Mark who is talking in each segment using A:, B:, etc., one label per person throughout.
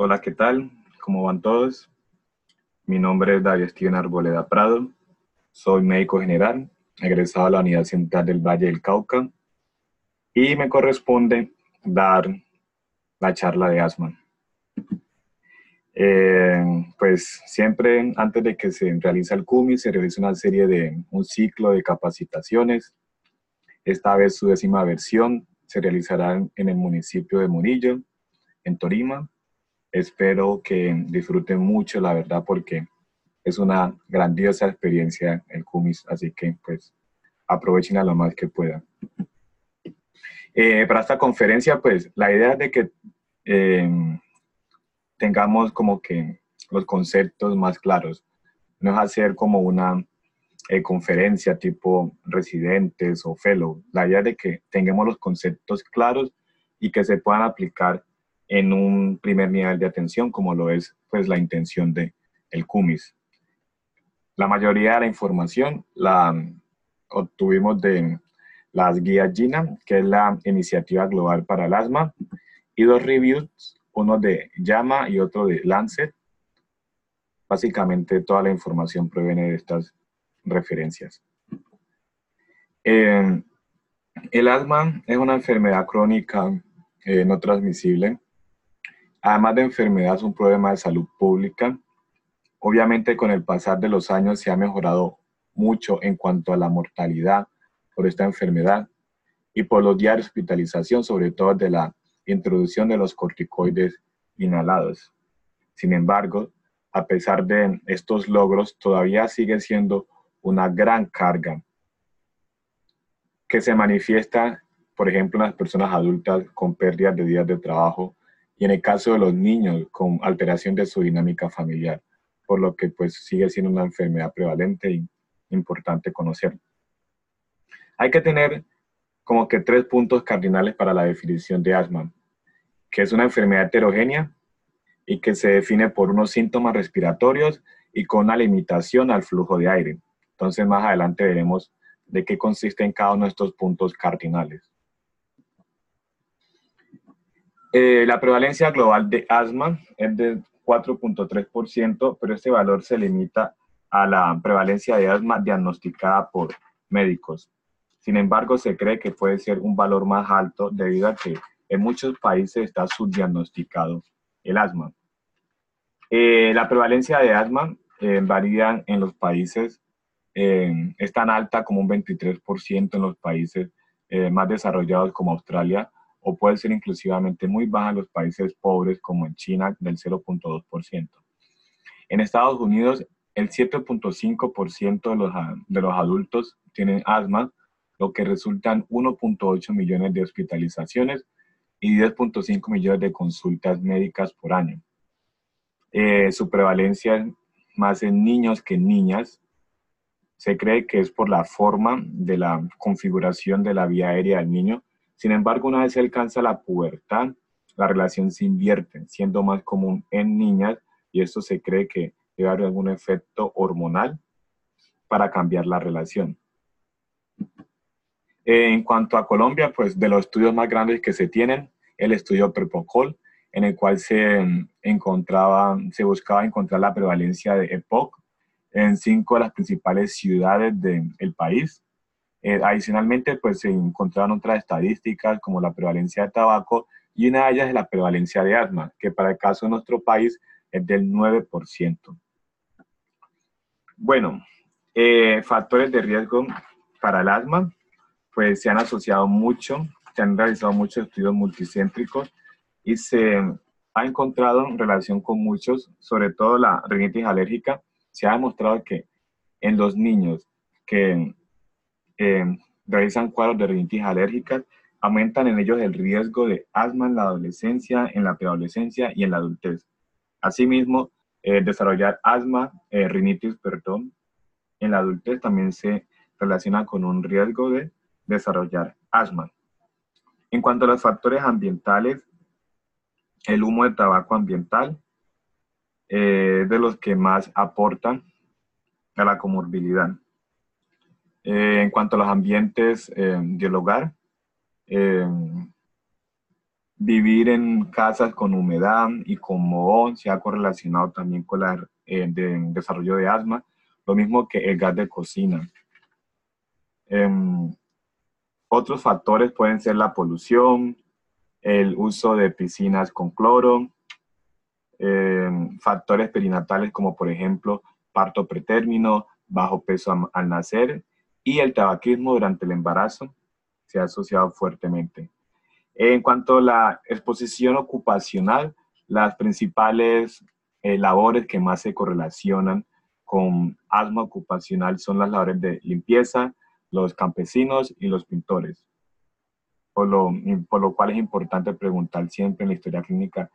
A: Hola, ¿qué tal? ¿Cómo van todos? Mi nombre es David Steven Arboleda Prado. Soy médico general, egresado de la Unidad Central del Valle del Cauca y me corresponde dar la charla de asma. Pues siempre antes de que se realice el CUMI se realiza un ciclo de capacitaciones. Esta vez su 10ª versión se realizará en el municipio de Murillo, en Tolima. Espero que disfruten mucho, la verdad, porque es una grandiosa experiencia el CUMIS, así que pues aprovechen a lo más que puedan. Para esta conferencia, pues la idea es de que eh, tengamos como que los conceptos más claros. No es hacer como una conferencia tipo residentes o fellow. La idea es de que tengamos los conceptos claros y que se puedan aplicar en un primer nivel de atención, como lo es pues la intención de el CUMIS. La mayoría de la información la obtuvimos de las guías GINA, que es la Iniciativa Global para el Asma, y dos reviews, uno de JAMA y otro de Lancet. Básicamente toda la información proviene de estas referencias. Eh, el asma es una enfermedad crónica no transmisible. Además de enfermedad, es un problema de salud pública. Obviamente, con el pasar de los años se ha mejorado mucho en cuanto a la mortalidad por esta enfermedad y por los días de hospitalización, sobre todo de la introducción de los corticoides inhalados. Sin embargo, a pesar de estos logros, todavía sigue siendo una gran carga que se manifiesta, por ejemplo, en las personas adultas con pérdidas de días de trabajo y en el caso de los niños con alteración de su dinámica familiar, por lo que pues sigue siendo una enfermedad prevalente y importante conocer. Hay que tener como que 3 puntos cardinales para la definición de asma, que es una enfermedad heterogénea y que se define por unos síntomas respiratorios y con una limitación al flujo de aire. Entonces más adelante veremos de qué consiste en cada uno de estos puntos cardinales. La prevalencia global de asma es de 4.3%, pero este valor se limita a la prevalencia de asma diagnosticada por médicos. Sin embargo, se cree que puede ser un valor más alto debido a que en muchos países está subdiagnosticado el asma. La prevalencia de asma varía en los países, es tan alta como un 23% en los países más desarrollados como Australia, o puede ser inclusivamente muy baja en los países pobres como en China del 0.2%. En Estados Unidos, el 7.5% de los adultos tienen asma, lo que resulta en 1.8 millones de hospitalizaciones y 10.5 millones de consultas médicas por año. Su prevalencia es más en niños que en niñas. Se cree que es por la forma de la configuración de la vía aérea del niño. Sin embargo, una vez se alcanza la pubertad, la relación se invierte, siendo más común en niñas, y esto se cree que debe haber algún efecto hormonal para cambiar la relación. En cuanto a Colombia, pues de los estudios más grandes que se tienen, el estudio Prepocol, en el cual se buscaba encontrar la prevalencia de EPOC en 5 de las principales ciudades del país. Adicionalmente, pues se encontraron otras estadísticas como la prevalencia de tabaco y una de ellas es la prevalencia de asma, que para el caso de nuestro país es del 9%. Bueno, factores de riesgo para el asma, pues se han asociado mucho, se han realizado muchos estudios multicéntricos y se ha encontrado en relación con muchos, sobre todo la rinitis alérgica. Se ha demostrado que en los niños que eh, realizan cuadros de rinitis alérgica, aumentan en ellos el riesgo de asma en la adolescencia, en la preadolescencia y en la adultez. Asimismo, desarrollar rinitis, perdón, en la adultez también se relaciona con un riesgo de desarrollar asma. En cuanto a los factores ambientales, el humo de tabaco ambiental es de los que más aportan a la comorbilidad. En cuanto a los ambientes del hogar, eh, Vivir en casas con humedad y con mohón se ha correlacionado también con el desarrollo de asma, lo mismo que el gas de cocina. Em, Otros factores pueden ser la polución, el uso de piscinas con cloro, factores perinatales como por ejemplo parto pretérmino, bajo peso al nacer y el tabaquismo durante el embarazo se ha asociado fuertemente. En cuanto a la exposición ocupacional, las principales labores que más se correlacionan con asma ocupacional son las labores de limpieza, los campesinos y los pintores. Por lo cual es importante preguntar siempre en la historia clínica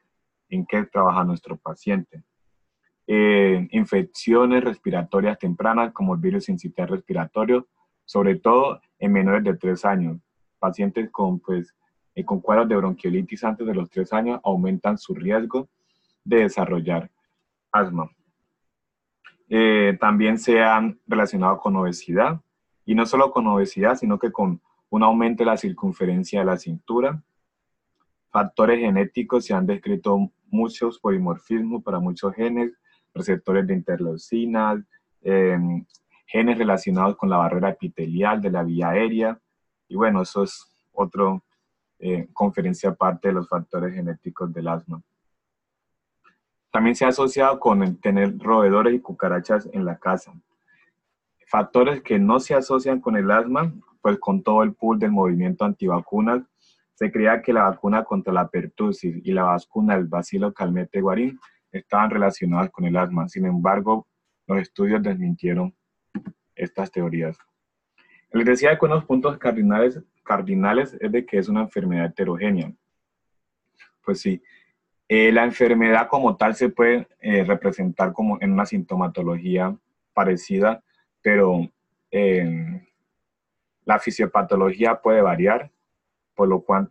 A: en qué trabaja nuestro paciente. Infecciones respiratorias tempranas como el virus sincitial respiratorio, sobre todo en menores de 3 años. Pacientes con cuadros de bronquiolitis antes de los 3 años aumentan su riesgo de desarrollar asma. También se han relacionado con obesidad, y no solo con obesidad, sino que con un aumento de la circunferencia de la cintura. Factores genéticos, se han descrito muchos polimorfismos para muchos genes, receptores de interleucinas, eh, genes relacionados con la barrera epitelial de la vía aérea, y bueno, eso es otra conferencia aparte de los factores genéticos del asma. También se ha asociado con el tener roedores y cucarachas en la casa. Factores que no se asocian con el asma, pues con todo el pool del movimiento antivacunas, se creía que la vacuna contra la pertussis y la vacuna del bacilo calmette guarín estaban relacionadas con el asma. Sin embargo, los estudios desmintieron estas teorías. Les decía que unos puntos cardinales es de que es una enfermedad heterogénea. Pues sí, la enfermedad como tal se puede representar como en una sintomatología parecida, pero la fisiopatología puede variar, por lo cual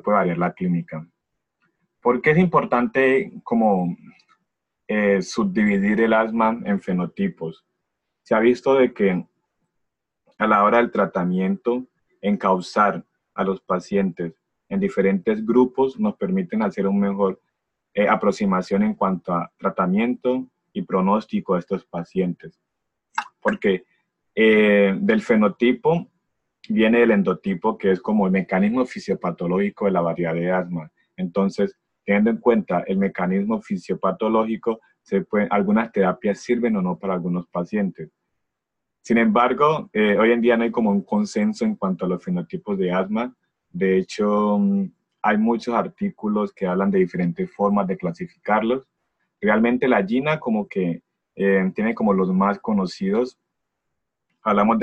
A: puede variar la clínica. ¿Por qué es importante como subdividir el asma en fenotipos? Se ha visto de que a la hora del tratamiento, encauzar a los pacientes en diferentes grupos nos permiten hacer una mejor aproximación en cuanto a tratamiento y pronóstico de estos pacientes. Porque del fenotipo viene el endotipo, que es como el mecanismo fisiopatológico de la variedad de asma. Entonces, teniendo en cuenta el mecanismo fisiopatológico, algunas terapias sirven o no para algunos pacientes. Sin embargo, hoy en día no hay como un consenso en cuanto a los fenotipos de asma. De hecho, hay muchos artículos que hablan de diferentes formas de clasificarlos. Realmente la GINA como que tiene como los más conocidos. Hablamos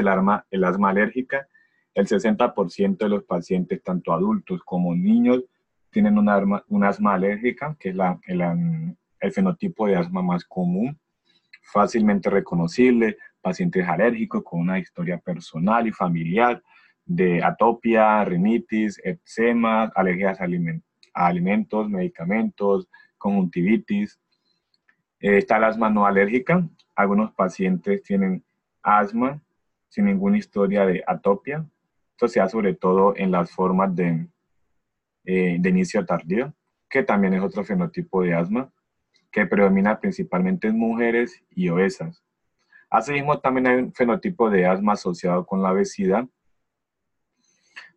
A: el asma alérgica. El 60% de los pacientes, tanto adultos como niños, tienen un asma alérgica, que es el fenotipo de asma más común, fácilmente reconocible, pacientes alérgicos con una historia personal y familiar de atopia, rinitis, eczema, alergias a alimentos, medicamentos, conjuntivitis. Está el asma no alérgica. Algunos pacientes tienen asma sin ninguna historia de atopia. Esto se da sobre todo en las formas de inicio tardío, que también es otro fenotipo de asma, que predomina principalmente en mujeres y obesas. Asimismo, también hay un fenotipo de asma asociado con la obesidad.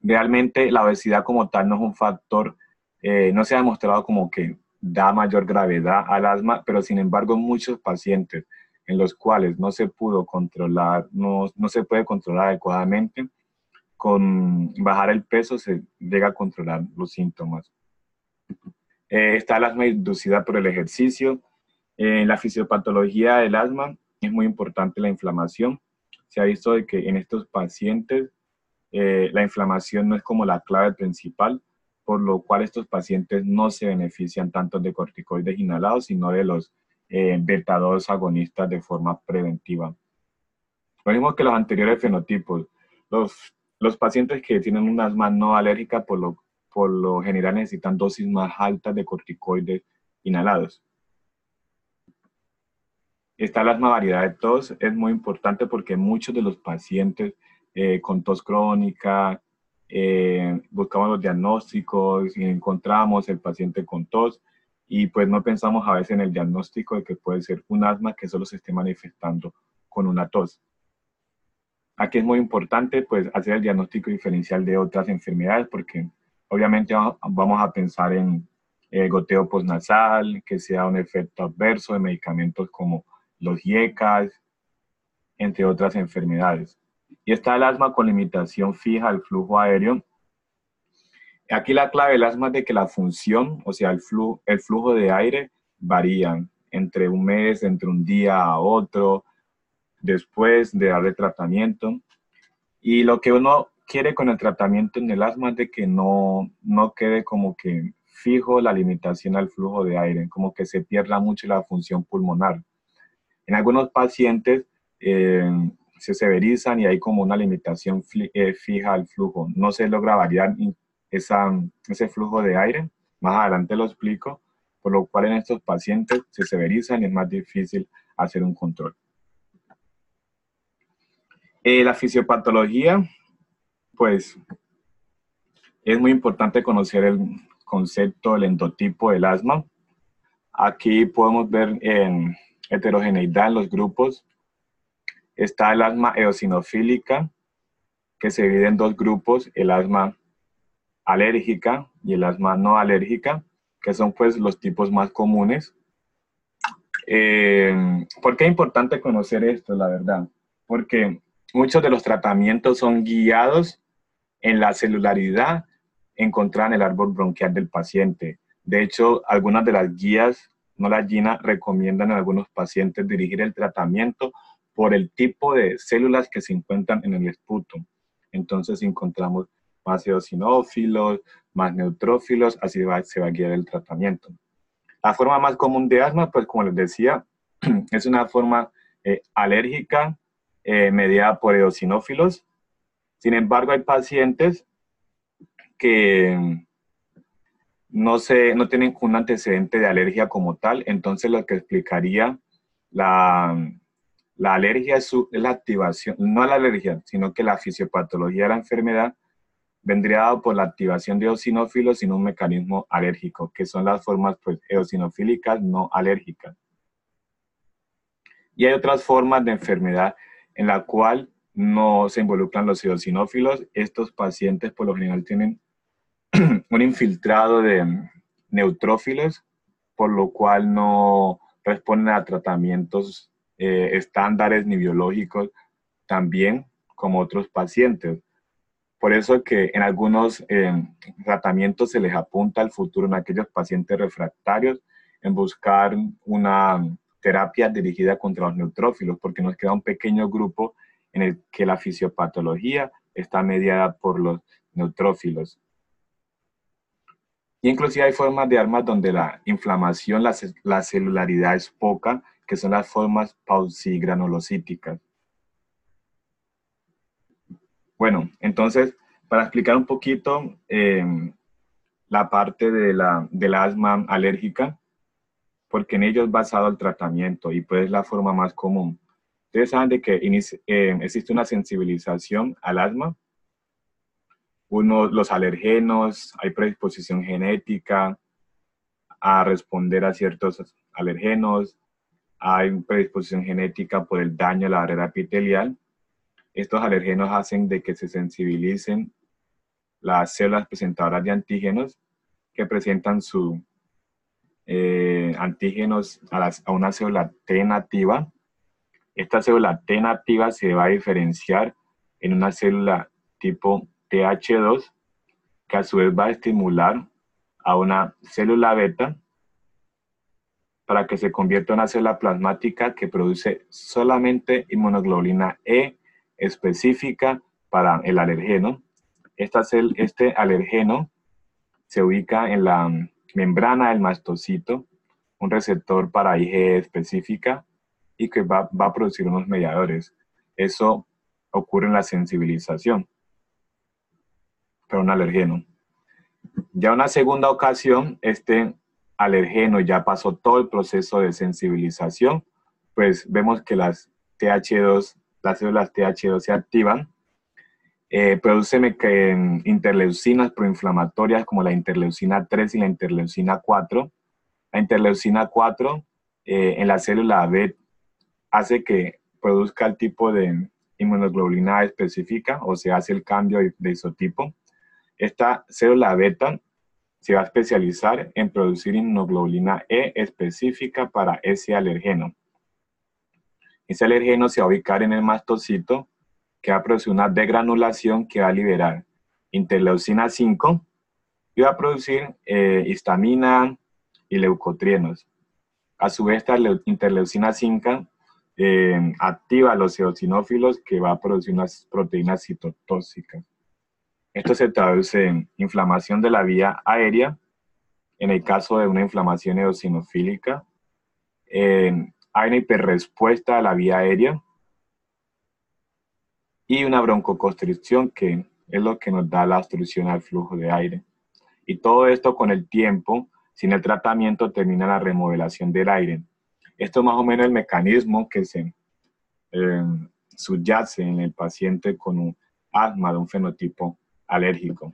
A: Realmente la obesidad como tal no es un factor, no se ha demostrado como que da mayor gravedad al asma, pero sin embargo muchos pacientes en los cuales no se pudo controlar, no se puede controlar adecuadamente, con bajar el peso se llega a controlar los síntomas. Está el asma inducida por el ejercicio. En la fisiopatología del asma es muy importante la inflamación. Se ha visto de que en estos pacientes la inflamación no es como la clave principal, por lo cual estos pacientes no se benefician tanto de corticoides inhalados, sino de los beta-2 agonistas de forma preventiva. Lo mismo que los anteriores fenotipos. Los pacientes que tienen un asma no alérgica por lo general necesitan dosis más altas de corticoides inhalados. Está el asma variedad de tos, es muy importante porque muchos de los pacientes con tos crónica buscamos los diagnósticos y encontramos el paciente con tos y pues no pensamos a veces en el diagnóstico de que puede ser un asma que solo se esté manifestando con una tos. Aquí es muy importante pues hacer el diagnóstico diferencial de otras enfermedades porque obviamente vamos a pensar en goteo postnasal, que sea un efecto adverso de medicamentos como los IECAS, entre otras enfermedades. Y está el asma con limitación fija al flujo aéreo. Aquí la clave del asma es de que la función, o sea, el flujo de aire varía entre un mes, entre un día a otro, después de darle tratamiento. Y lo que uno quiere con el tratamiento en el asma es de que no quede como que fijo la limitación al flujo de aire, como que se pierda mucho la función pulmonar. En algunos pacientes se severizan y hay como una limitación fija al flujo. No se logra variar ese flujo de aire. Más adelante lo explico, por lo cual en estos pacientes se severizan y es más difícil hacer un control. La fisiopatología, pues es muy importante conocer el concepto del endotipo del asma. Aquí podemos ver en heterogeneidad en los grupos. Está el asma eosinofílica, que se divide en dos grupos, el asma alérgica y el asma no alérgica, que son pues los tipos más comunes. ¿Por qué es importante conocer esto, la verdad? Porque muchos de los tratamientos son guiados en la celularidad encontrada en el árbol bronquial del paciente. De hecho, algunas de las guías, no las GINA, recomiendan a algunos pacientes dirigir el tratamiento por el tipo de células que se encuentran en el esputo. Entonces encontramos más eosinófilos, más neutrófilos, así se va a guiar el tratamiento. La forma más común de asma, pues como les decía, es una forma alérgica mediada por eosinófilos. Sin embargo, hay pacientes que no tienen un antecedente de alergia como tal, entonces lo que explicaría la alergia es la activación, no la alergia, sino que la fisiopatología de la enfermedad vendría dado por la activación de eosinófilos sin un mecanismo alérgico, que son las formas pues, eosinofílicas no alérgicas. Y hay otras formas de enfermedad en la cual no se involucran los eosinófilos. Estos pacientes por lo general tienen un infiltrado de neutrófilos, por lo cual no responden a tratamientos estándares ni biológicos también como otros pacientes. Por eso que en algunos tratamientos se les apunta al futuro en aquellos pacientes refractarios en buscar una terapia dirigida contra los neutrófilos, porque nos queda un pequeño grupo en el que la fisiopatología está mediada por los neutrófilos. Y inclusive hay formas de asma donde la inflamación, la celularidad es poca, que son las formas paucigranulocíticas. Bueno, entonces, para explicar un poquito la parte de del asma alérgica, porque en ello es basado el tratamiento y pues es la forma más común. Ustedes saben de que existe una sensibilización al asma. Los alergenos, hay predisposición genética a responder a ciertos alergenos, hay predisposición genética por el daño a la barrera epitelial. Estos alergenos hacen de que se sensibilicen las células presentadoras de antígenos que presentan sus antígenos a una célula T nativa. Esta célula T nativa se va a diferenciar en una célula tipo TH2 que a su vez va a estimular a una célula beta para que se convierta en una célula plasmática que produce solamente inmunoglobulina E específica para el alergeno. Este alergeno se ubica en la membrana del mastocito, un receptor para IgE específica y que va a producir unos mediadores. Eso ocurre en la sensibilización para un alergeno. Ya una segunda ocasión, este alergeno ya pasó todo el proceso de sensibilización, pues vemos que las TH2, las células TH2 se activan Produce interleucinas proinflamatorias como la interleucina 3 y la interleucina 4. La interleucina 4 en la célula B hace que produzca el tipo de inmunoglobulina específica, o se hace el cambio de isotipo. Esta célula beta se va a especializar en producir inmunoglobulina E específica para ese alergeno. Ese alergeno se va a ubicar en el mastocito, que va a producir una degranulación que va a liberar interleucina 5 y va a producir histamina y leucotrienos. A su vez, esta interleucina 5 activa a los eosinófilos, que va a producir unas proteínas citotóxicas. Esto se traduce en inflamación de la vía aérea, en el caso de una inflamación eosinofílica. Hay una hiperrespuesta a la vía aérea y una broncoconstricción, que es lo que nos da la obstrucción al flujo de aire. Y todo esto con el tiempo, sin el tratamiento, termina la remodelación del aire. Esto es más o menos el mecanismo que se subyace en el paciente con un asma de un fenotipo alérgico.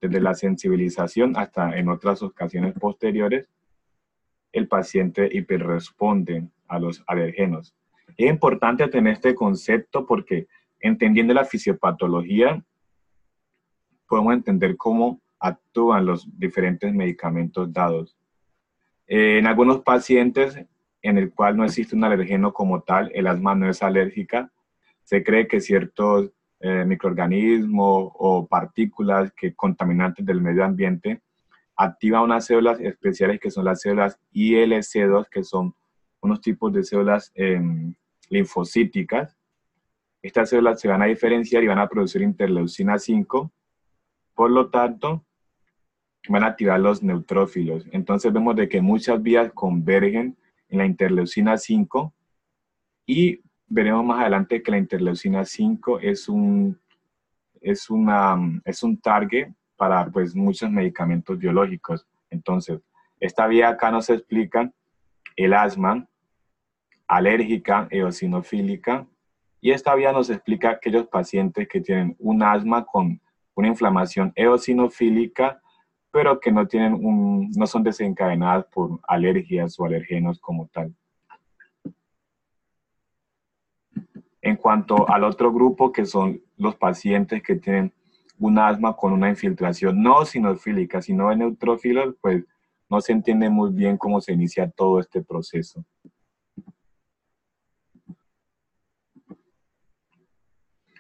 A: Desde la sensibilización hasta en otras ocasiones posteriores, el paciente hiperresponde a los alergenos. Es importante tener este concepto porque entendiendo la fisiopatología, podemos entender cómo actúan los diferentes medicamentos dados. En algunos pacientes en el cual no existe un alergeno como tal, el asma no es alérgica, se cree que ciertos microorganismos o partículas contaminantes del medio ambiente activan unas células especiales que son las células ILC2, que son unos tipos de células linfocíticas. Estas células se van a diferenciar y van a producir interleucina 5, por lo tanto, van a activar los neutrófilos. Entonces vemos de que muchas vías convergen en la interleucina 5 y veremos más adelante que la interleucina 5 es un target para pues, muchos medicamentos biológicos. Entonces, esta vía acá nos explica el asma alérgica eosinofílica, y esta vía nos explica aquellos pacientes que tienen un asma con una inflamación eosinofílica, pero que no son desencadenadas por alergias o alergenos como tal. En cuanto al otro grupo, que son los pacientes que tienen un asma con una infiltración no eosinofílica, sino de neutrófilos, pues no se entiende muy bien cómo se inicia todo este proceso.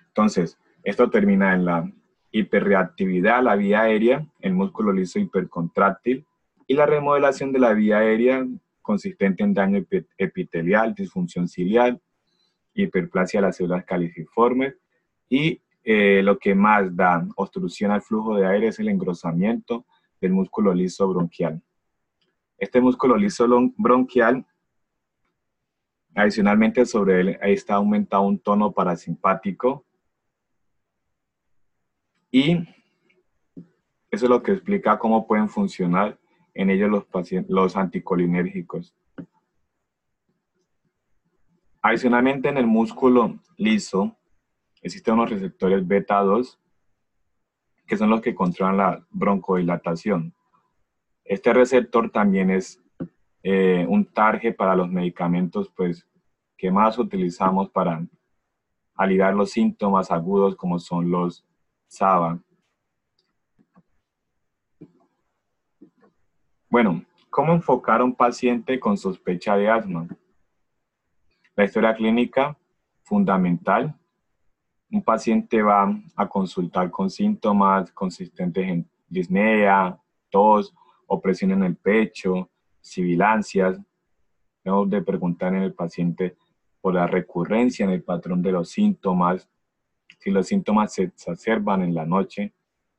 A: Entonces, esto termina en la hiperreactividad a la vía aérea, el músculo liso hipercontráctil y la remodelación de la vía aérea consistente en daño epitelial, disfunción ciliar, hiperplasia de las células caliciformes y lo que más da obstrucción al flujo de aire es el engrosamiento del músculo liso bronquial. Este músculo liso bronquial, adicionalmente sobre él está aumentado un tono parasimpático, y eso es lo que explica cómo pueden funcionar en ellos los anticolinérgicos. Adicionalmente, en el músculo liso existen unos receptores beta 2 que son los que controlan la broncodilatación. Este receptor también es un target para los medicamentos pues, que más utilizamos para aliviar los síntomas agudos como son los SABA. Bueno, ¿cómo enfocar a un paciente con sospecha de asma? La historia clínica, fundamental. Un paciente va a consultar con síntomas consistentes en disnea, tos, opresión en el pecho, sibilancias. Debemos de preguntar en el paciente por la recurrencia en el patrón de los síntomas, si los síntomas se exacerban en la noche,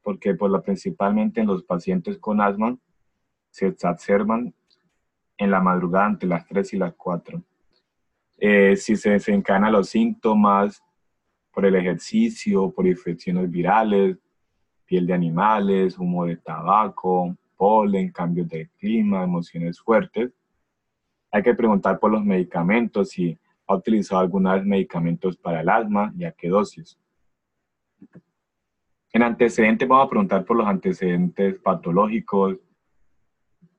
A: porque principalmente en los pacientes con asma se exacerban en la madrugada entre las 3 y las 4. Si se desencadenan los síntomas por el ejercicio, por infecciones virales, piel de animales, humo de tabaco, polen, cambios de clima, emociones fuertes. Hay que preguntar por los medicamentos, si ha utilizado alguna vez medicamentos para el asma y a qué dosis. En antecedentes vamos a preguntar por los antecedentes patológicos,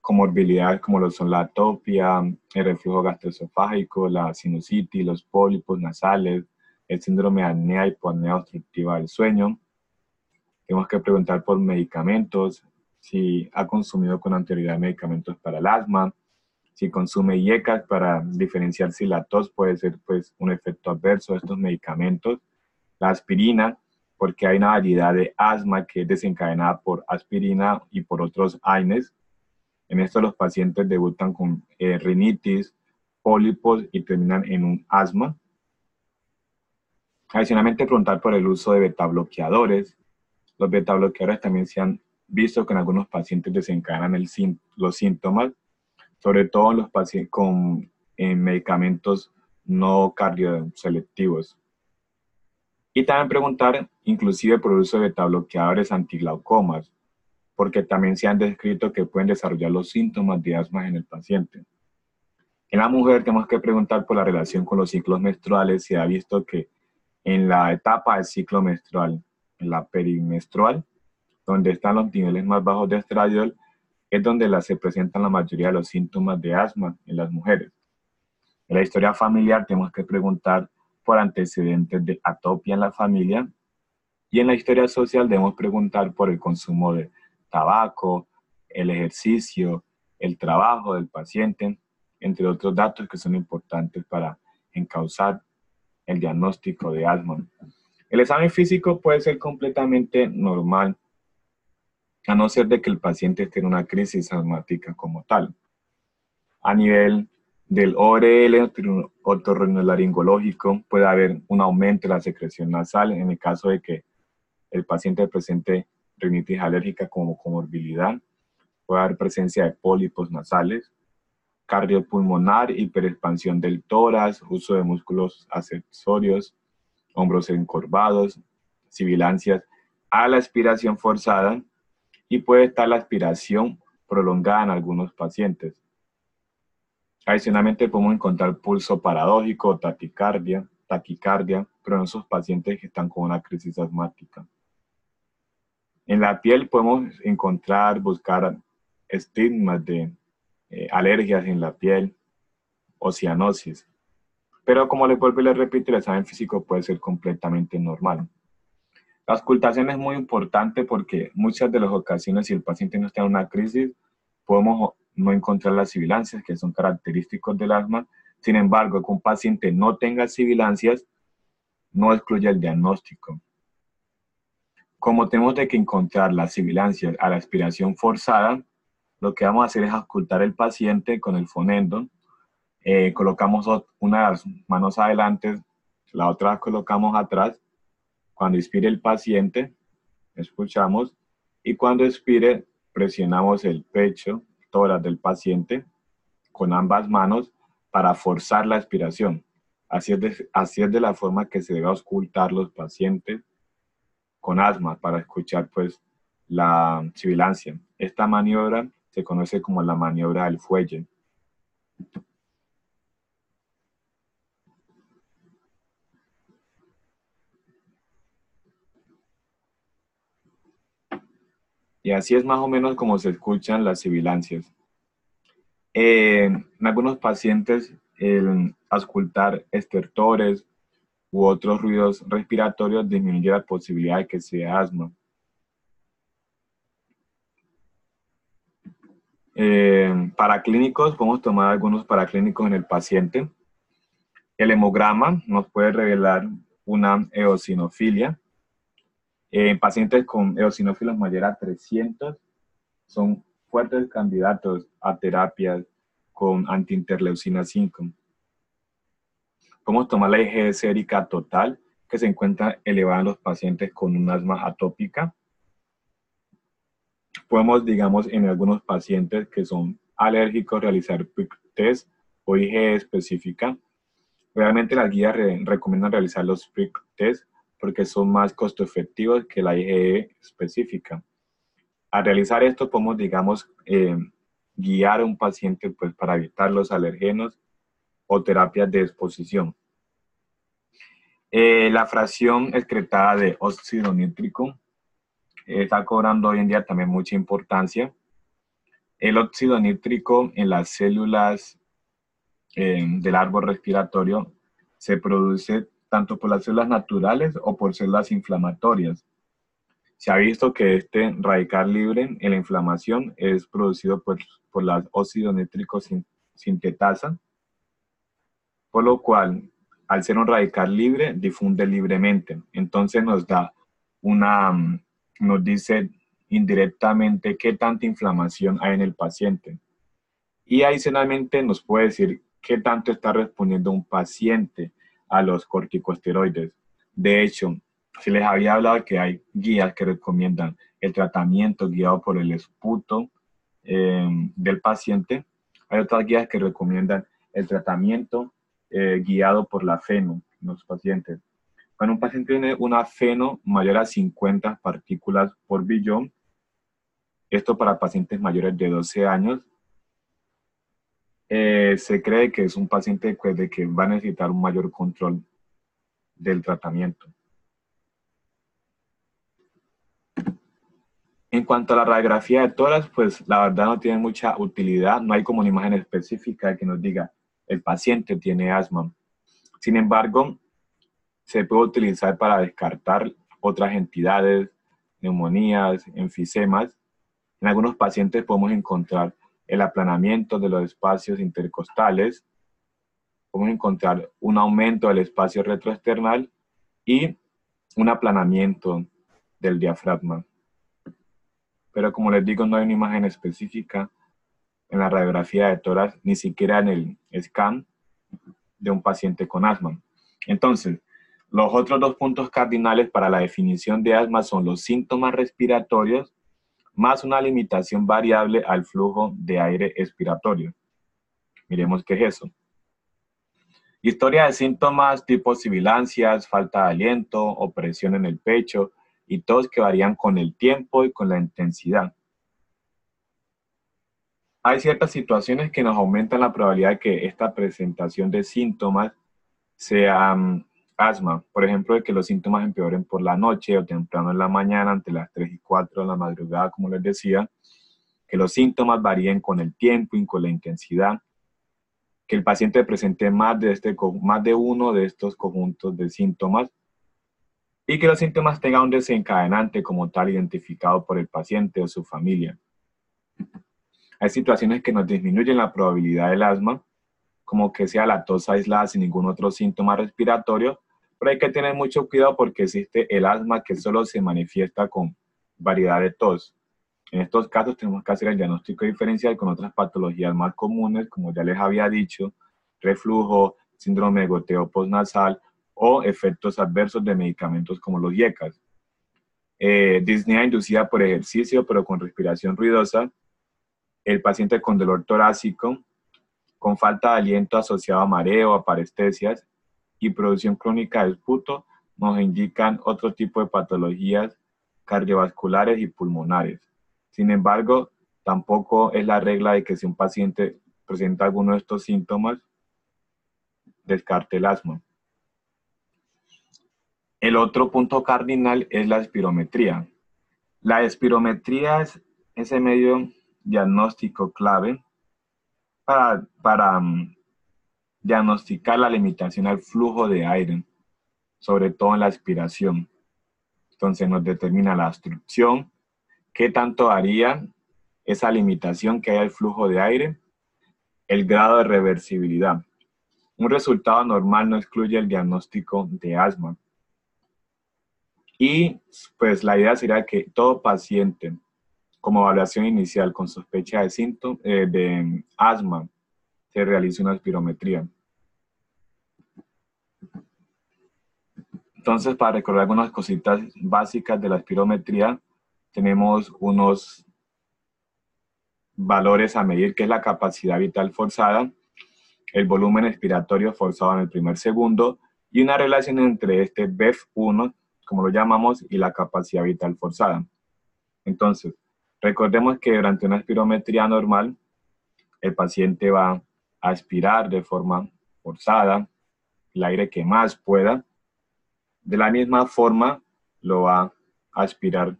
A: comorbilidades como lo son la atopia, el reflujo gastroesofágico, la sinusitis, los pólipos nasales, el síndrome de apnea y hipoapnea obstructiva del sueño. Tenemos que preguntar por medicamentos, si ha consumido con anterioridad medicamentos para el asma, si consume IECAS para diferenciar si la tos puede ser pues, un efecto adverso de estos medicamentos. La aspirina, porque hay una variedad de asma que es desencadenada por aspirina y por otros AINES. En esto los pacientes debutan con rinitis, pólipos y terminan en un asma. Adicionalmente, preguntar por el uso de betabloqueadores. Los betabloqueadores también se han visto que en algunos pacientes desencadenan los síntomas, sobre todo en los pacientes con medicamentos no cardioselectivos. Y también preguntar inclusive por el uso de betabloqueadores antiglaucomas, porque también se han descrito que pueden desarrollar los síntomas de asma en el paciente. En la mujer tenemos que preguntar por la relación con los ciclos menstruales. Se ha visto que en la etapa del ciclo menstrual, en la perimenstrual, donde están los niveles más bajos de estradiol, es donde se presentan la mayoría de los síntomas de asma en las mujeres. En la historia familiar tenemos que preguntar por antecedentes de atopia en la familia. Y en la historia social debemos preguntar por el consumo de tabaco, el ejercicio, el trabajo del paciente, entre otros datos que son importantes para encauzar el diagnóstico de asma. El examen físico puede ser completamente normal, a no ser de que el paciente esté en una crisis asmática como tal. A nivel del ORL, otorrinolaringológico, puede haber un aumento de la secreción nasal en el caso de que el paciente presente rinitis alérgica como comorbilidad. Puede haber presencia de pólipos nasales, cardiopulmonar, hiperexpansión del tórax, uso de músculos accesorios, hombros encorvados, sibilancias a la aspiración forzada y puede estar la aspiración prolongada en algunos pacientes. Adicionalmente podemos encontrar pulso paradójico, taquicardia, pero en esos pacientes que están con una crisis asmática. En la piel podemos buscar estigmas de alergias en la piel o cianosis. Pero como les vuelvo y les repito, el examen físico puede ser completamente normal. La auscultación es muy importante porque muchas de las ocasiones, si el paciente no está en una crisis, podemos no encontrar las sibilancias, que son característicos del asma. Sin embargo, que un paciente no tenga sibilancias, no excluye el diagnóstico. Como tenemos de que encontrar las sibilancias a la aspiración forzada, lo que vamos a hacer es auscultar el paciente con el fonendo. Colocamos una de las manos adelante, la otra la colocamos atrás. Cuando inspire el paciente, escuchamos, y cuando expire, presionamos el pecho, tórax del paciente con ambas manos para forzar la expiración. Así es de la forma que se debe auscultar los pacientes con asma para escuchar pues la sibilancia. Esta maniobra se conoce como la maniobra del fuelle. Y así es más o menos como se escuchan las sibilancias. En algunos pacientes, el auscultar estertores u otros ruidos respiratorios disminuye la posibilidad de que sea asma. Paraclínicos, podemos tomar algunos paraclínicos en el paciente. El hemograma nos puede revelar una eosinofilia. En pacientes con eosinofilos mayor a 300 son fuertes candidatos a terapias con antiinterleucina 5. Podemos tomar la IgE sérica total, que se encuentra elevada en los pacientes con un asma atópica. Podemos, digamos, en algunos pacientes que son alérgicos, realizar prick test o IgE específica. Realmente las guías recomiendan realizar los prick test porque son más costo efectivos que la IgE específica. Al realizar esto podemos, digamos, guiar a un paciente pues, para evitar los alergenos o terapias de exposición. La fracción excretada de óxido nítrico está cobrando hoy en día también mucha importancia. El óxido nítrico en las células del árbol respiratorio se produce tanto por las células naturales o por células inflamatorias. Se ha visto que este radical libre en la inflamación es producido por las óxido nítrico sintetasa, por lo cual, al ser un radical libre, difunde libremente. Entonces nos dice indirectamente qué tanta inflamación hay en el paciente. Y adicionalmente nos puede decir qué tanto está respondiendo un paciente a los corticosteroides. De hecho, se les había hablado que hay guías que recomiendan el tratamiento guiado por el esputo del paciente. Hay otras guías que recomiendan el tratamiento guiado por la feno en los pacientes. Cuando un paciente tiene una feno mayor a 50 partículas por billón, esto para pacientes mayores de 12 años, se cree que es un paciente de que va a necesitar un mayor control del tratamiento. En cuanto a la radiografía de tórax, pues la verdad no tiene mucha utilidad, no hay como una imagen específica que nos diga el paciente tiene asma. Sin embargo, se puede utilizar para descartar otras entidades, neumonías, enfisemas. En algunos pacientes podemos encontrar el aplanamiento de los espacios intercostales, podemos encontrar un aumento del espacio retroesternal y un aplanamiento del diafragma. Pero como les digo, no hay una imagen específica en la radiografía de tórax, ni siquiera en el scan de un paciente con asma. Entonces, los otros dos puntos cardinales para la definición de asma son los síntomas respiratorios más una limitación variable al flujo de aire expiratorio. Miremos qué es eso. Historia de síntomas tipo sibilancias, falta de aliento, opresión en el pecho y tos que varían con el tiempo y con la intensidad. Hay ciertas situaciones que nos aumentan la probabilidad de que esta presentación de síntomas sea asma. Por ejemplo, de que los síntomas empeoren por la noche o temprano en la mañana, entre las 3 y 4 de la madrugada, como les decía. Que los síntomas varíen con el tiempo y con la intensidad. Que el paciente presente más de uno de estos conjuntos de síntomas. Y que los síntomas tengan un desencadenante como tal identificado por el paciente o su familia. Hay situaciones que nos disminuyen la probabilidad del asma, como que sea la tos aislada sin ningún otro síntoma respiratorio, pero hay que tener mucho cuidado porque existe el asma que solo se manifiesta con variedad de tos. En estos casos tenemos que hacer el diagnóstico diferencial con otras patologías más comunes, como ya les había dicho, reflujo, síndrome de goteo postnasal o efectos adversos de medicamentos como los IECAS. Disnea inducida por ejercicio pero con respiración ruidosa, el paciente con dolor torácico, con falta de aliento asociado a mareo, a parestesias y producción crónica de esputo, nos indican otro tipo de patologías cardiovasculares y pulmonares. Sin embargo, tampoco es la regla de que si un paciente presenta alguno de estos síntomas, descarte el asma. El otro punto cardinal es la espirometría. La espirometría es ese medio diagnóstico clave para diagnosticar la limitación al flujo de aire, sobre todo en la aspiración. Entonces nos determina la obstrucción, qué tanto haría esa limitación que hay al flujo de aire, el grado de reversibilidad. Un resultado normal no excluye el diagnóstico de asma. Y pues la idea sería que todo paciente como evaluación inicial con sospecha de asma se realice una espirometría. Entonces, para recordar algunas cositas básicas de la espirometría, tenemos unos valores a medir, que es la capacidad vital forzada, el volumen expiratorio forzado en el primer segundo, y una relación entre este BEF1, como lo llamamos, y la capacidad vital forzada. Entonces, recordemos que durante una espirometría normal, el paciente va a aspirar de forma forzada el aire que más pueda. De la misma forma, lo va a aspirar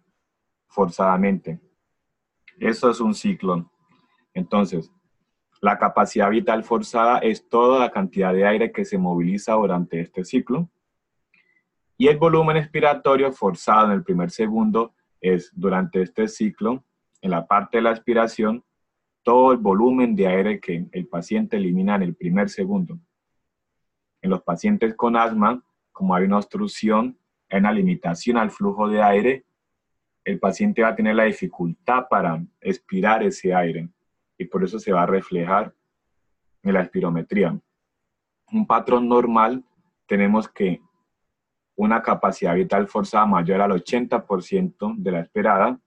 A: forzadamente. Eso es un ciclo. Entonces, la capacidad vital forzada es toda la cantidad de aire que se moviliza durante este ciclo. Y el volumen expiratorio forzado en el primer segundo es, durante este ciclo, en la parte de la expiración, todo el volumen de aire que el paciente elimina en el primer segundo. En los pacientes con asma, como hay una obstrucción, hay una limitación al flujo de aire, el paciente va a tener la dificultad para expirar ese aire y por eso se va a reflejar en la espirometría. Un patrón normal, tenemos que una capacidad vital forzada mayor al 80% de la esperada,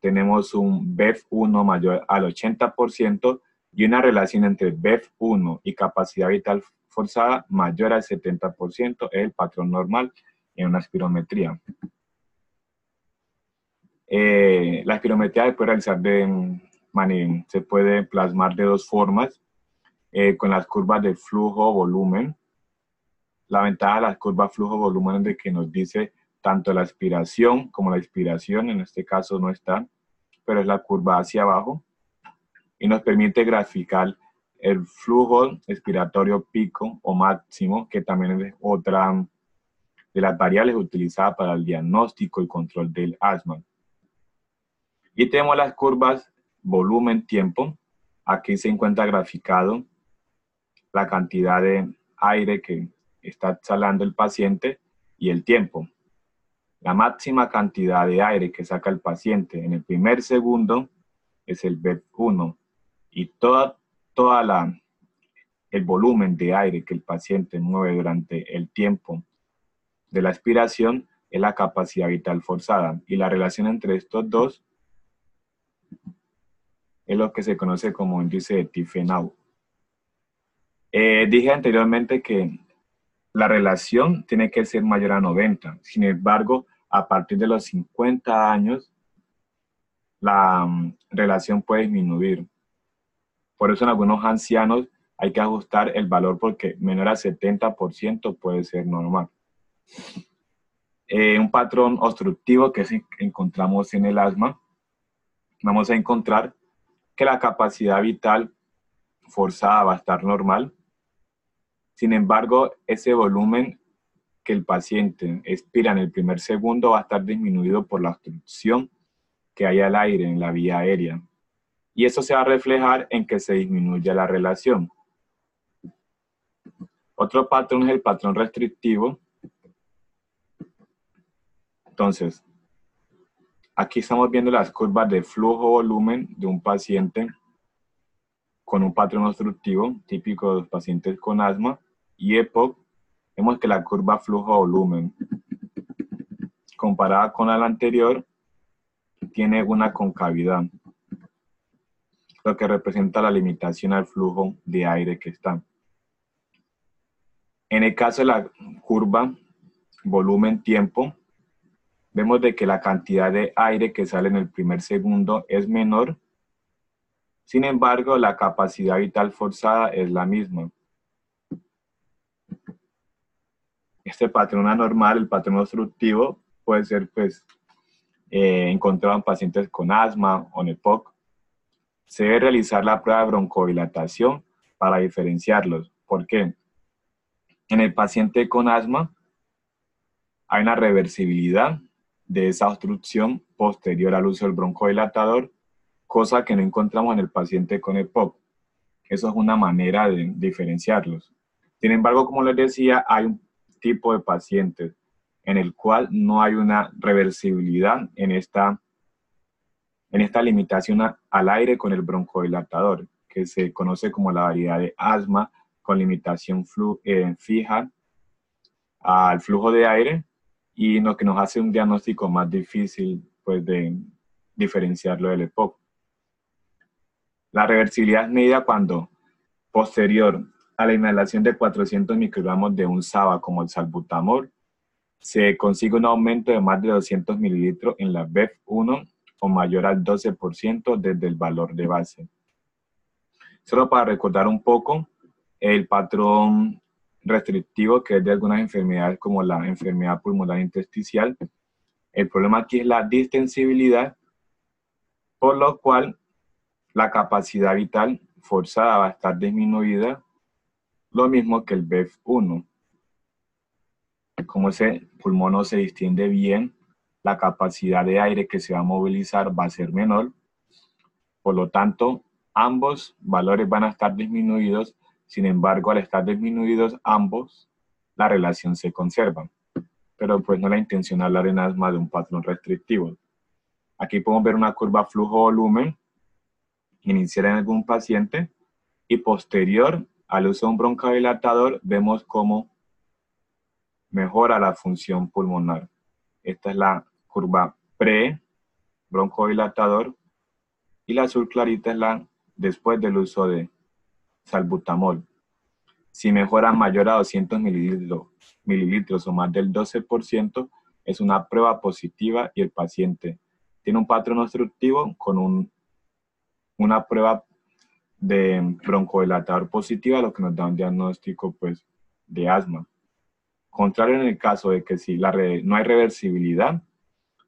A: tenemos un BEF1 mayor al 80% y una relación entre BEF1 y capacidad vital forzada mayor al 70% es el patrón normal en una espirometría. La espirometría se puede realizar se puede plasmar de dos formas, con las curvas de flujo-volumen. La ventaja de las curvas flujo-volumen es de que nos dice tanto la expiración como la expiración, en este caso no está, pero es la curva hacia abajo, y nos permite graficar el flujo expiratorio pico o máximo, que también es otra de las variables utilizadas para el diagnóstico y control del asma. Y tenemos las curvas volumen-tiempo. Aquí se encuentra graficado la cantidad de aire que está exhalando el paciente y el tiempo. La máxima cantidad de aire que saca el paciente en el primer segundo es el BEF1 y el volumen de aire que el paciente mueve durante el tiempo de la expiración es la capacidad vital forzada. Y la relación entre estos dos es lo que se conoce como índice de Tiefenau. Dije anteriormente que la relación tiene que ser mayor a 90. Sin embargo, a partir de los 50 años, la relación puede disminuir. Por eso en algunos ancianos hay que ajustar el valor porque menor a 70% puede ser normal. Un patrón obstructivo que encontramos en el asma, vamos a encontrar que la capacidad vital forzada va a estar normal. Sin embargo, ese volumen que el paciente expira en el primer segundo va a estar disminuido por la obstrucción que hay al aire en la vía aérea. Y eso se va a reflejar en que se disminuya la relación. Otro patrón es el patrón restrictivo. Entonces, aquí estamos viendo las curvas de flujo-volumen de un paciente con un patrón obstructivo, típico de los pacientes con asma, y EPOC. Vemos que la curva flujo-volumen, comparada con la anterior, tiene una concavidad, lo que representa la limitación al flujo de aire que está. En el caso de la curva volumen-tiempo, vemos de que la cantidad de aire que sale en el primer segundo es menor. Sin embargo, la capacidad vital forzada es la misma. Este patrón anormal, el patrón obstructivo, puede ser encontrado en pacientes con asma o en EPOC. Se debe realizar la prueba de broncodilatación para diferenciarlos. ¿Por qué? En el paciente con asma hay una reversibilidad de esa obstrucción posterior al uso del broncodilatador, cosa que no encontramos en el paciente con EPOC. Eso es una manera de diferenciarlos. Sin embargo, como les decía, hay un tipo de pacientes en el cual no hay una reversibilidad en esta limitación al aire con el broncodilatador, que se conoce como la variedad de asma con limitación fija al flujo de aire y lo que nos hace un diagnóstico más difícil pues, de diferenciarlo del EPOC. La reversibilidad es medida cuando, posterior a la inhalación de 400 microgramos de un SABA como el salbutamol, se consigue un aumento de más de 200 mililitros en la BEF1 o mayor al 12% desde el valor de base. Solo para recordar un poco, el patrón restrictivo, que es de algunas enfermedades como la enfermedad pulmonar intersticial, El problema aquí es la distensibilidad, por lo cual la capacidad vital forzada va a estar disminuida, lo mismo que el BEF1. Como ese pulmón no se distiende bien, la capacidad de aire que se va a movilizar va a ser menor. Por lo tanto, ambos valores van a estar disminuidos. Sin embargo, al estar disminuidos ambos, la relación se conserva. Pero pues no es la intención hablar en asma de un patrón restrictivo. Aquí podemos ver una curva flujo-volumen inicial en algún paciente y posterior al uso de un broncodilatador vemos cómo mejora la función pulmonar. Esta es la curva pre-broncodilatador y la azul clarita es la después del uso de salbutamol. Si mejora mayor a 200 mililitros o más del 12%, es una prueba positiva y el paciente tiene un patrón obstructivo con una prueba de broncodilatador positiva, lo que nos da un diagnóstico pues, de asma. Contrario en el caso de que si no hay reversibilidad,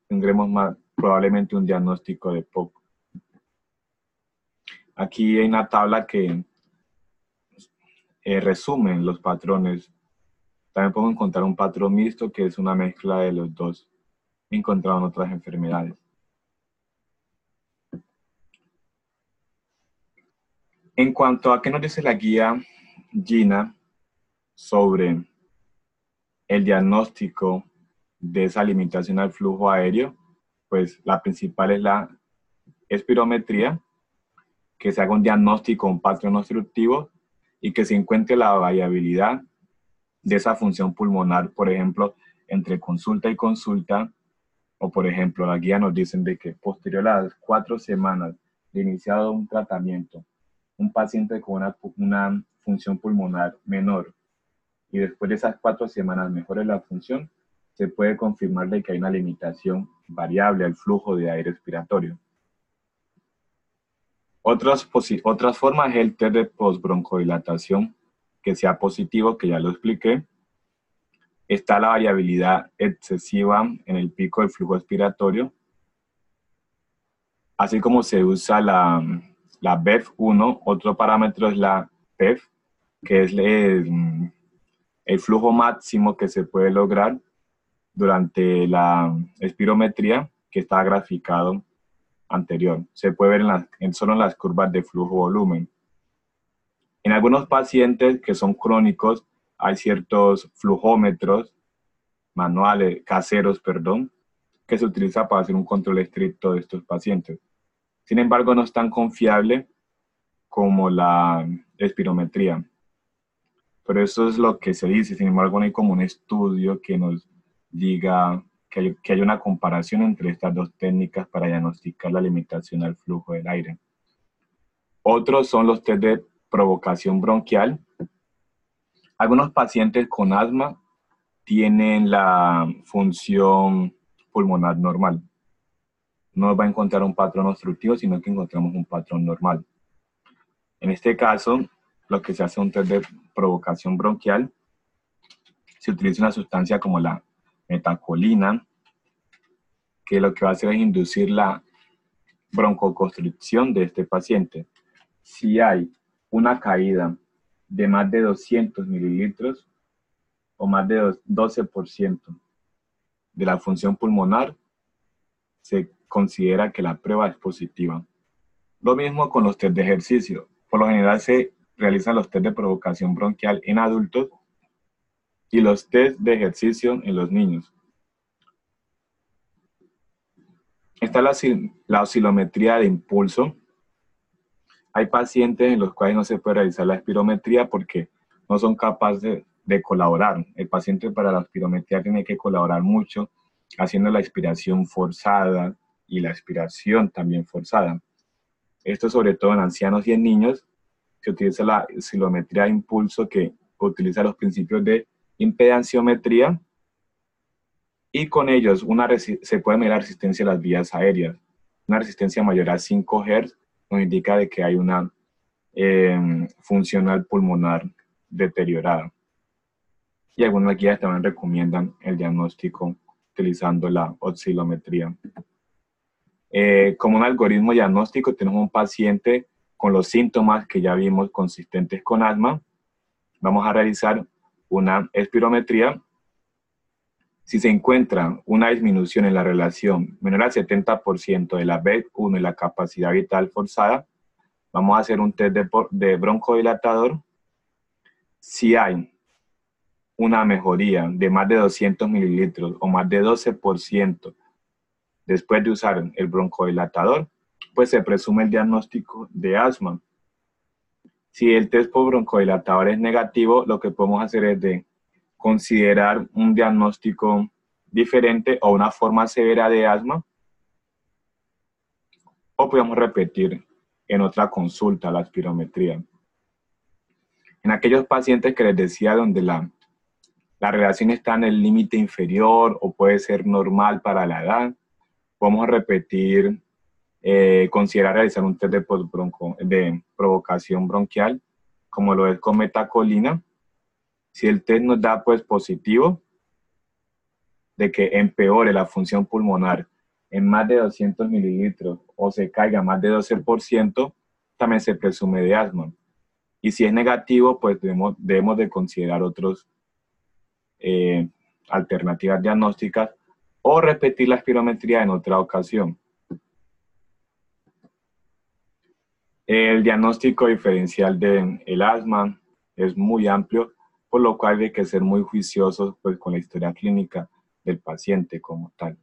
A: tendremos probablemente un diagnóstico de POC. Aquí hay una tabla que resumen los patrones. También podemos encontrar un patrón mixto que es una mezcla de los dos encontrado en otras enfermedades. En cuanto a qué nos dice la guía GINA sobre el diagnóstico de esa limitación al flujo aéreo, pues la principal es la espirometría, que se haga un diagnóstico, un patrón obstructivo y que se encuentre la variabilidad de esa función pulmonar, por ejemplo, entre consulta y consulta, o por ejemplo, la guía nos dicen de que posterior a las 4 semanas de iniciado un tratamiento, un paciente con una función pulmonar menor y después de esas 4 semanas mejore la función, se puede confirmar de que hay una limitación variable al flujo de aire respiratorio. Otras formas es el test de postbroncodilatación, que sea positivo, que ya lo expliqué. Está la variabilidad excesiva en el pico del flujo expiratorio, así como se usa la BEF1, otro parámetro es la PEF, que es el flujo máximo que se puede lograr durante la espirometría, que está graficado anterior. Se puede ver solo en las curvas de flujo-volumen. En algunos pacientes que son crónicos, hay ciertos flujómetros manuales, caseros, perdón, que se utiliza para hacer un control estricto de estos pacientes. Sin embargo, no es tan confiable como la espirometría. Pero eso es lo que se dice. Sin embargo, no hay como un estudio que nos diga que hay una comparación entre estas dos técnicas para diagnosticar la limitación al flujo del aire. Otros son los test de provocación bronquial. Algunos pacientes con asma tienen la función pulmonar normal. No va a encontrar un patrón obstructivo, sino que encontramos un patrón normal. En este caso, lo que se hace es un test de provocación bronquial. Se utiliza una sustancia como la metacolina, que lo que va a hacer es inducir la broncoconstricción de este paciente. Si hay una caída de más de 200 mililitros o más de 12% de la función pulmonar, se considera que la prueba es positiva. Lo mismo con los test de ejercicio. Por lo general se realizan los test de provocación bronquial en adultos y los test de ejercicio en los niños. Está la oscilometría de impulso. Hay pacientes en los cuales no se puede realizar la espirometría porque no son capaces de colaborar. El paciente para la espirometría tiene que colaborar mucho, haciendo la expiración forzada y la expiración también forzada. Esto sobre todo en ancianos y en niños. Se utiliza la oscilometría de impulso que utiliza los principios de impedanciometría y con ellos se puede medir la resistencia a las vías aéreas. Una resistencia mayor a 5 Hz nos indica de que hay una funcional pulmonar deteriorada. Y algunas guías también recomiendan el diagnóstico utilizando la oscilometría. Como un algoritmo diagnóstico, tenemos un paciente con los síntomas que ya vimos consistentes con asma. Vamos a realizar una espirometría. Si se encuentra una disminución en la relación menor al 70% de la BEC1 y la capacidad vital forzada, vamos a hacer un test de broncodilatador. Si hay una mejoría de más de 200 mililitros o más de 12% después de usar el broncodilatador, pues se presume el diagnóstico de asma. Si el test por broncodilatador es negativo, lo que podemos hacer es de considerar un diagnóstico diferente o una forma severa de asma, o podemos repetir en otra consulta la espirometría. En aquellos pacientes que les decía donde la relación está en el límite inferior o puede ser normal para la edad, podemos repetir, considerar realizar un test de provocación bronquial, como lo es con metacolina. Si el test nos da pues positivo, de que empeore la función pulmonar en más de 200 mililitros o se caiga más de 12%, también se presume de asma. Y si es negativo, pues debemos de considerar otras alternativas diagnósticas o repetir la espirometría en otra ocasión. El diagnóstico diferencial del asma es muy amplio, por lo cual hay que ser muy juiciosos pues, con la historia clínica del paciente como tal.